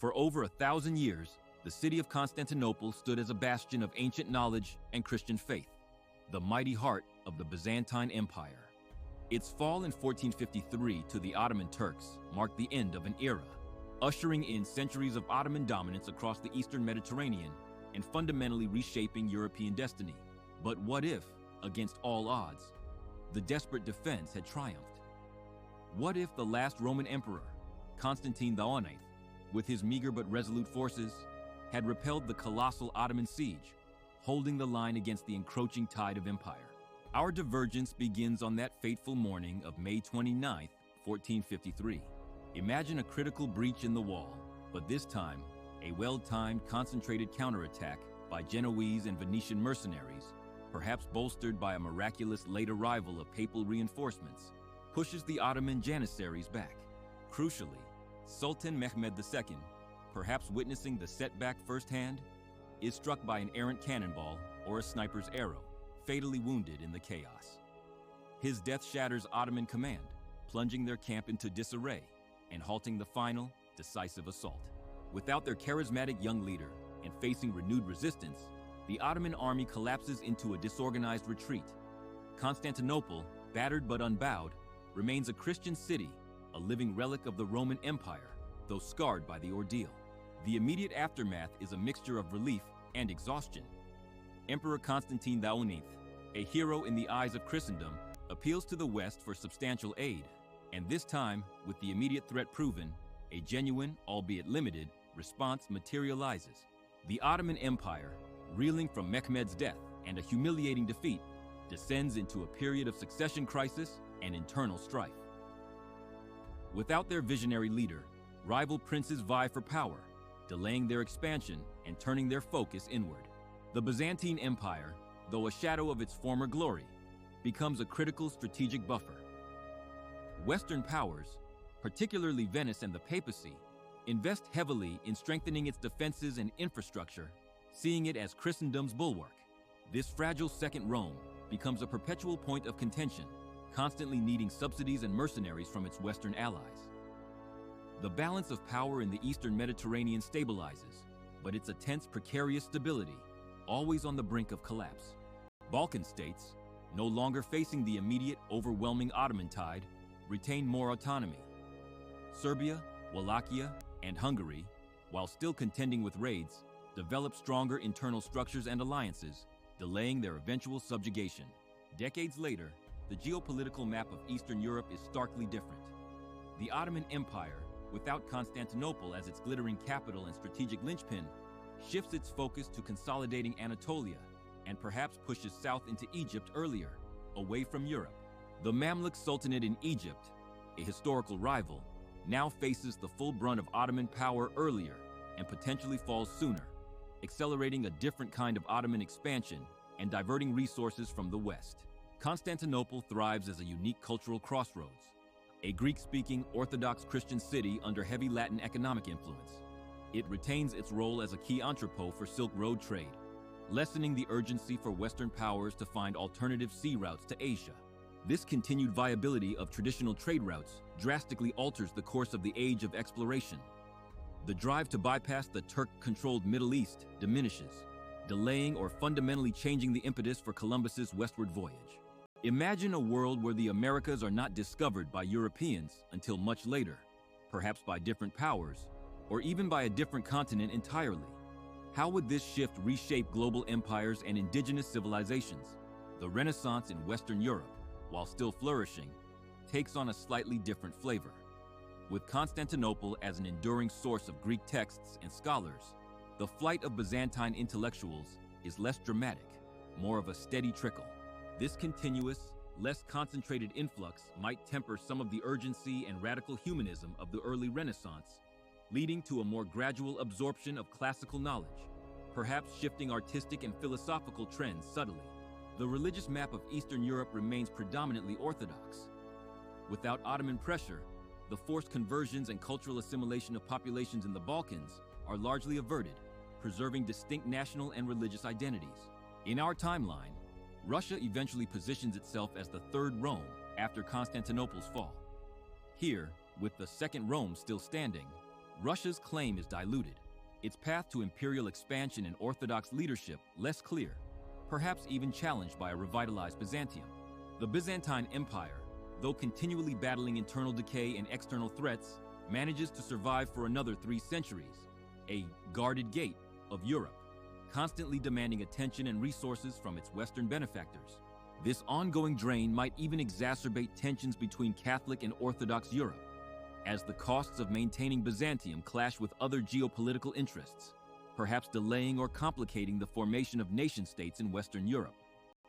For over 1,000 years, the city of Constantinople stood as a bastion of ancient knowledge and Christian faith, the mighty heart of the Byzantine Empire. Its fall in 1453 to the Ottoman Turks marked the end of an era, ushering in centuries of Ottoman dominance across the Eastern Mediterranean and fundamentally reshaping European destiny. But what if, against all odds, the desperate defense had triumphed? What if the last Roman emperor, Constantine IX, with his meager but resolute forces, had repelled the colossal Ottoman siege, holding the line against the encroaching tide of empire? Our divergence begins on that fateful morning of May 29, 1453. Imagine a critical breach in the wall, but this time, a well-timed, concentrated counterattack by Genoese and Venetian mercenaries, perhaps bolstered by a miraculous late arrival of papal reinforcements, pushes the Ottoman janissaries back. Crucially, Sultan Mehmed II, perhaps witnessing the setback firsthand, is struck by an errant cannonball or a sniper's arrow, fatally wounded in the chaos. His death shatters Ottoman command, plunging their camp into disarray and halting the final, decisive assault. Without their charismatic young leader and facing renewed resistance, the Ottoman army collapses into a disorganized retreat. Constantinople, battered but unbowed, remains a Christian city, a living relic of the Roman Empire, though scarred by the ordeal. The immediate aftermath is a mixture of relief and exhaustion. Emperor Constantine IX, a hero in the eyes of Christendom, appeals to the West for substantial aid, and this time, with the immediate threat proven, a genuine, albeit limited, response materializes. The Ottoman Empire, reeling from Mehmed's death and a humiliating defeat, descends into a period of succession crisis and internal strife. Without their visionary leader, rival princes vie for power, delaying their expansion and turning their focus inward. The Byzantine Empire, though a shadow of its former glory, becomes a critical strategic buffer. Western powers, particularly Venice and the papacy, invest heavily in strengthening its defenses and infrastructure, seeing it as Christendom's bulwark. This fragile second Rome becomes a perpetual point of contention, constantly needing subsidies and mercenaries from its Western allies. The balance of power in the Eastern Mediterranean stabilizes, but it's a tense, precarious stability, always on the brink of collapse. Balkan states, no longer facing the immediate, overwhelming Ottoman tide, retain more autonomy. Serbia, Wallachia, and Hungary, while still contending with raids, develop stronger internal structures and alliances, delaying their eventual subjugation. Decades later, the geopolitical map of Eastern Europe is starkly different. The Ottoman Empire, without Constantinople as its glittering capital and strategic linchpin, shifts its focus to consolidating Anatolia and perhaps pushes south into Egypt earlier, away from Europe. The Mamluk Sultanate in Egypt, a historical rival, now faces the full brunt of Ottoman power earlier and potentially falls sooner, accelerating a different kind of Ottoman expansion and diverting resources from the West. Constantinople thrives as a unique cultural crossroads, a Greek-speaking Orthodox Christian city under heavy Latin economic influence. It retains its role as a key entrepot for Silk Road trade, lessening the urgency for Western powers to find alternative sea routes to Asia. This continued viability of traditional trade routes drastically alters the course of the age of exploration. The drive to bypass the Turk-controlled Middle East diminishes, delaying or fundamentally changing the impetus for Columbus's westward voyage. Imagine a world where the Americas are not discovered by Europeans until much later, perhaps by different powers, or even by a different continent entirely. How would this shift reshape global empires and indigenous civilizations? The Renaissance in Western Europe, while still flourishing, takes on a slightly different flavor. With Constantinople as an enduring source of Greek texts and scholars, the flight of Byzantine intellectuals is less dramatic, more of a steady trickle. This continuous, less concentrated influx might temper some of the urgency and radical humanism of the early Renaissance, leading to a more gradual absorption of classical knowledge, perhaps shifting artistic and philosophical trends subtly. The religious map of Eastern Europe remains predominantly Orthodox. Without Ottoman pressure, the forced conversions and cultural assimilation of populations in the Balkans are largely averted, preserving distinct national and religious identities. In our timeline, Russia eventually positions itself as the third Rome after Constantinople's fall. Here, with the second Rome still standing, Russia's claim is diluted, its path to imperial expansion and Orthodox leadership less clear, perhaps even challenged by a revitalized Byzantium. The Byzantine Empire, though continually battling internal decay and external threats, manages to survive for another 3 centuries, a guarded gate of Europe, constantly demanding attention and resources from its Western benefactors. This ongoing drain might even exacerbate tensions between Catholic and Orthodox Europe, as the costs of maintaining Byzantium clash with other geopolitical interests, perhaps delaying or complicating the formation of nation-states in Western Europe.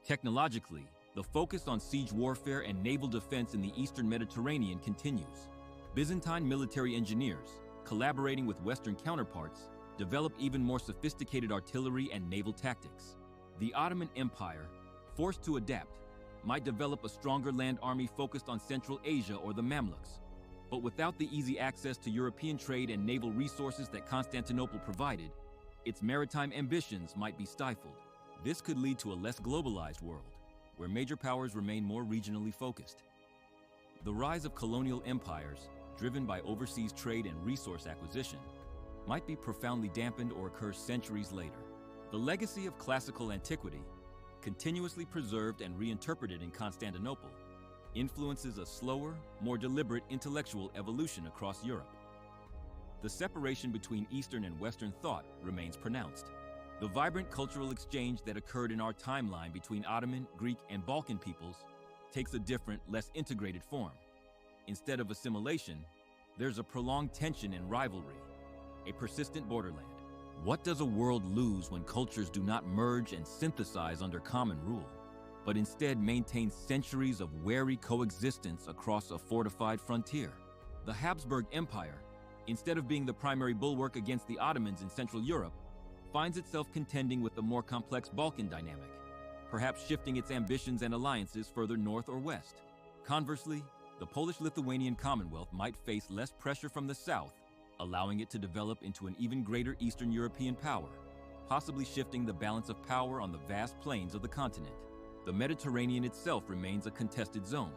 Technologically, the focus on siege warfare and naval defense in the Eastern Mediterranean continues. Byzantine military engineers, collaborating with Western counterparts, develop even more sophisticated artillery and naval tactics. The Ottoman Empire, forced to adapt, might develop a stronger land army focused on Central Asia or the Mamluks. But without the easy access to European trade and naval resources that Constantinople provided, its maritime ambitions might be stifled. This could lead to a less globalized world, where major powers remain more regionally focused. The rise of colonial empires, driven by overseas trade and resource acquisition, might be profoundly dampened or occur centuries later. The legacy of classical antiquity, continuously preserved and reinterpreted in Constantinople, influences a slower, more deliberate intellectual evolution across Europe. The separation between Eastern and Western thought remains pronounced. The vibrant cultural exchange that occurred in our timeline between Ottoman, Greek, and Balkan peoples takes a different, less integrated form. Instead of assimilation, there's a prolonged tension and rivalry, a persistent borderland. What does a world lose when cultures do not merge and synthesize under common rule, but instead maintain centuries of wary coexistence across a fortified frontier? The Habsburg Empire, instead of being the primary bulwark against the Ottomans in Central Europe, finds itself contending with the more complex Balkan dynamic, perhaps shifting its ambitions and alliances further north or west. Conversely, the Polish-Lithuanian Commonwealth might face less pressure from the south, allowing it to develop into an even greater Eastern European power, possibly shifting the balance of power on the vast plains of the continent. The Mediterranean itself remains a contested zone,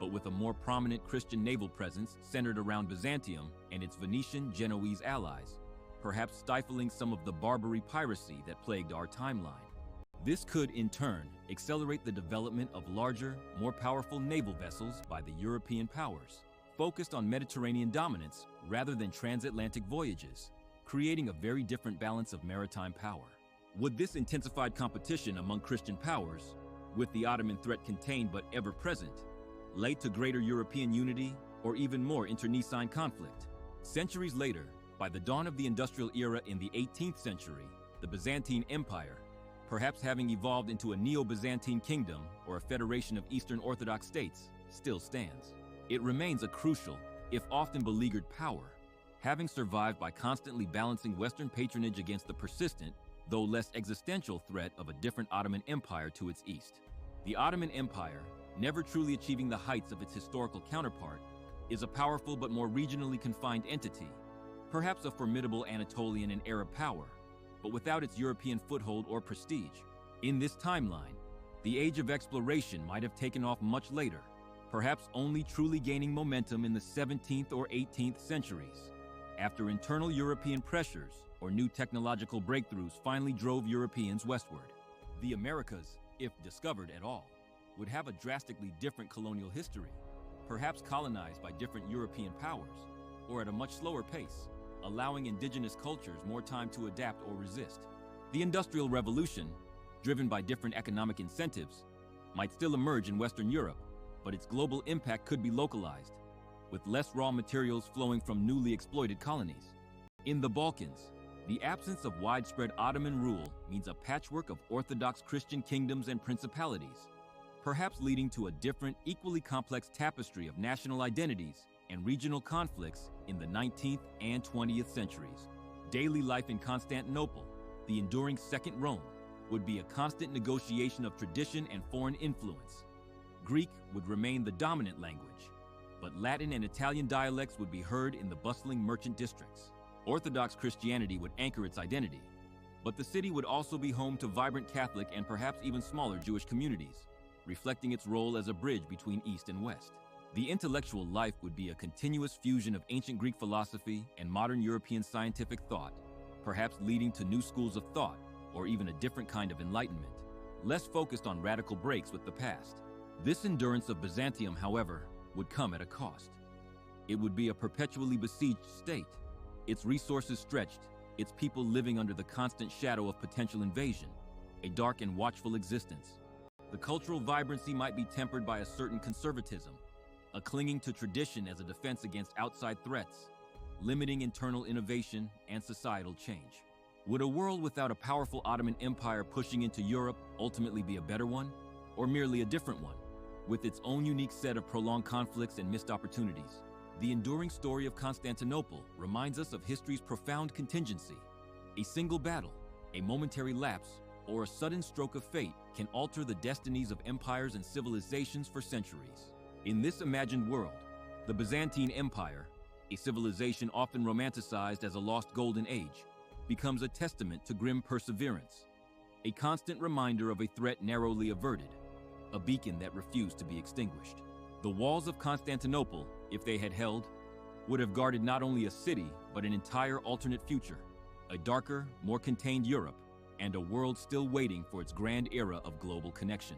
but with a more prominent Christian naval presence centered around Byzantium and its Venetian-Genoese allies, perhaps stifling some of the Barbary piracy that plagued our timeline. This could, in turn, accelerate the development of larger, more powerful naval vessels by the European powers, focused on Mediterranean dominance rather than transatlantic voyages, creating a very different balance of maritime power. Would this intensified competition among Christian powers, with the Ottoman threat contained but ever present, lead to greater European unity or even more internecine conflict? Centuries later, by the dawn of the industrial era in the 18th century, the Byzantine Empire, perhaps having evolved into a Neo-Byzantine kingdom or a federation of Eastern Orthodox states, still stands. It remains a crucial, if often beleaguered power, having survived by constantly balancing Western patronage against the persistent, though less existential threat of a different Ottoman Empire to its east. The Ottoman Empire, never truly achieving the heights of its historical counterpart, is a powerful but more regionally confined entity, perhaps a formidable Anatolian and Arab power, but without its European foothold or prestige. In this timeline, the age of exploration might have taken off much later, perhaps only truly gaining momentum in the 17th or 18th centuries, after internal European pressures or new technological breakthroughs finally drove Europeans westward. The Americas, if discovered at all, would have a drastically different colonial history, perhaps colonized by different European powers, or at a much slower pace, allowing indigenous cultures more time to adapt or resist. The Industrial Revolution, driven by different economic incentives, might still emerge in Western Europe, but its global impact could be localized, with less raw materials flowing from newly exploited colonies. In the Balkans, the absence of widespread Ottoman rule means a patchwork of Orthodox Christian kingdoms and principalities, perhaps leading to a different, equally complex tapestry of national identities and regional conflicts in the 19th and 20th centuries. Daily life in Constantinople, the enduring Second Rome, would be a constant negotiation of tradition and foreign influence. Greek would remain the dominant language, but Latin and Italian dialects would be heard in the bustling merchant districts. Orthodox Christianity would anchor its identity, but the city would also be home to vibrant Catholic and perhaps even smaller Jewish communities, reflecting its role as a bridge between East and West. The intellectual life would be a continuous fusion of ancient Greek philosophy and modern European scientific thought, perhaps leading to new schools of thought or even a different kind of enlightenment, less focused on radical breaks with the past. This endurance of Byzantium, however, would come at a cost. It would be a perpetually besieged state, its resources stretched, its people living under the constant shadow of potential invasion, a dark and watchful existence. The cultural vibrancy might be tempered by a certain conservatism, a clinging to tradition as a defense against outside threats, limiting internal innovation and societal change. Would a world without a powerful Ottoman Empire pushing into Europe ultimately be a better one, or merely a different one, with its own unique set of prolonged conflicts and missed opportunities? The enduring story of Constantinople reminds us of history's profound contingency. A single battle, a momentary lapse, or a sudden stroke of fate can alter the destinies of empires and civilizations for centuries. In this imagined world, the Byzantine Empire, a civilization often romanticized as a lost golden age, becomes a testament to grim perseverance, a constant reminder of a threat narrowly averted, a beacon that refused to be extinguished. The walls of Constantinople, if they had held, would have guarded not only a city, but an entire alternate future, a darker, more contained Europe, and a world still waiting for its grand era of global connection.